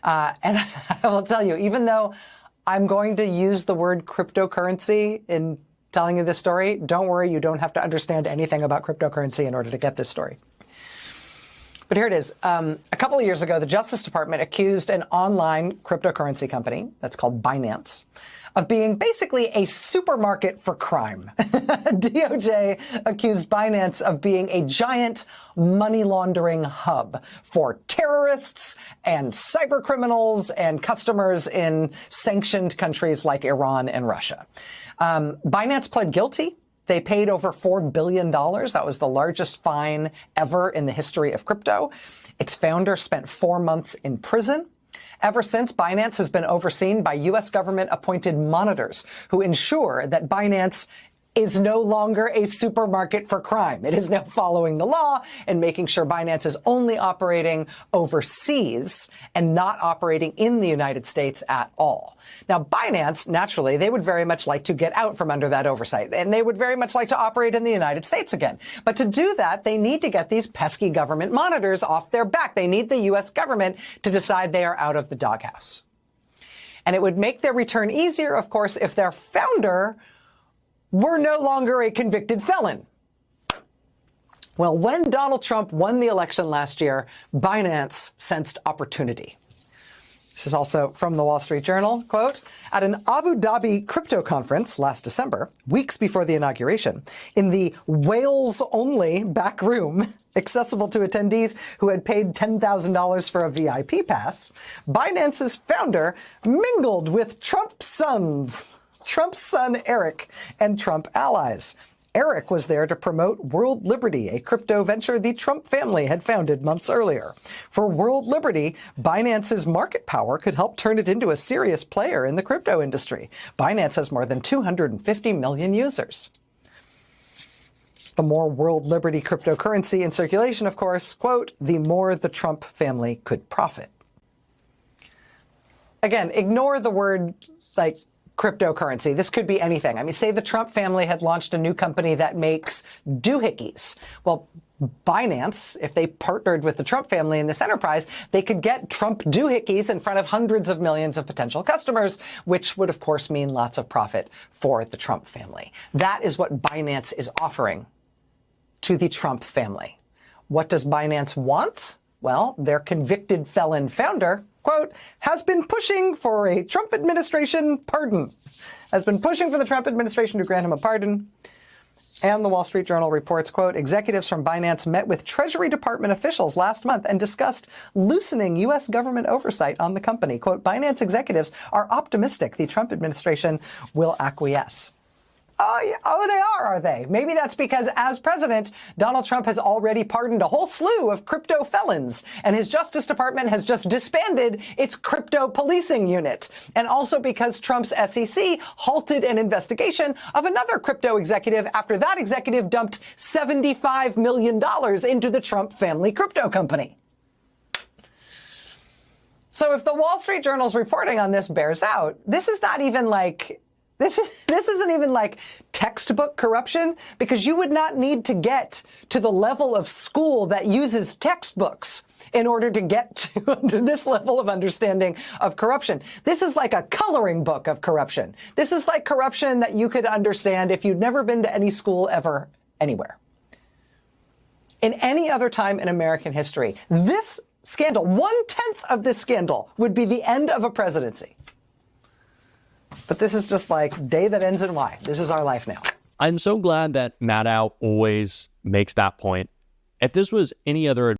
And I will tell you, even though I'm going to use the word cryptocurrency in telling you this story, don't worry, you don't have to understand anything about cryptocurrency in order to get this story. But here it is. A couple of years ago, the Justice Department accused an online cryptocurrency company that's called Binance of being basically a supermarket for crime. DOJ accused Binance of being a giant money laundering hub for terrorists and cyber criminals and customers in sanctioned countries like Iran and Russia. Binance pled guilty. They paid over $4 billion. That was the largest fine ever in the history of crypto. Its founder spent 4 months in prison. Ever since, Binance has been overseen by U.S. government-appointed monitors who ensure that Binance is no longer a supermarket for crime. It is now following the law and making sure Binance is only operating overseas and not operating in the United States at all. Now, Binance, naturally, they would very much like to get out from under that oversight, and they would very much like to operate in the United States again. But to do that, they need to get these pesky government monitors off their back. They need the U.S. government to decide they are out of the doghouse. And it would make their return easier, of course, if their founder were no longer a convicted felon. Well, when Donald Trump won the election last year, Binance sensed opportunity. This is also from the Wall Street Journal, quote, at an Abu Dhabi crypto conference last December, weeks before the inauguration, in the Wales-only back room accessible to attendees who had paid $10,000 for a VIP pass, Binance's founder mingled with Trump's son Eric, and Trump allies. Eric was there to promote World Liberty, a crypto venture the Trump family had founded months earlier. For World Liberty, Binance's market power could help turn it into a serious player in the crypto industry. Binance has more than 250 million users. The more World Liberty cryptocurrency in circulation, of course, quote, the more the Trump family could profit. Again, ignore the word, like, cryptocurrency. This could be anything. I mean, say the Trump family had launched a new company that makes doohickeys. Well, Binance, if they partnered with the Trump family in this enterprise, they could get Trump doohickeys in front of hundreds of millions of potential customers, which would, of course, mean lots of profit for the Trump family. That is what Binance is offering to the Trump family. What does Binance want? Well, their convicted felon founder, quote, has been pushing for a Trump administration pardon, has been pushing for the Trump administration to grant him a pardon. And the Wall Street Journal reports, quote, executives from Binance met with Treasury Department officials last month and discussed loosening U.S. government oversight on the company. Quote, Binance executives are optimistic the Trump administration will acquiesce. Oh, yeah. Oh, they are they? Maybe that's because, as president, Donald Trump has already pardoned a whole slew of crypto felons, and his Justice Department has just disbanded its crypto policing unit. And also because Trump's SEC halted an investigation of another crypto executive after that executive dumped $75 million into the Trump family crypto company. So if the Wall Street Journal's reporting on this bears out, this is not even like... This isn't even like textbook corruption, because you would not need to get to the level of school that uses textbooks in order to get to this level of understanding of corruption. This is like a coloring book of corruption. This is like corruption that you could understand if you'd never been to any school ever, anywhere. In any other time in American history, this scandal, 1/10 of this scandal, would be the end of a presidency. But this is just like day that ends in Y. This is our life now. I'm so glad that Maddow always makes that point. If this was any other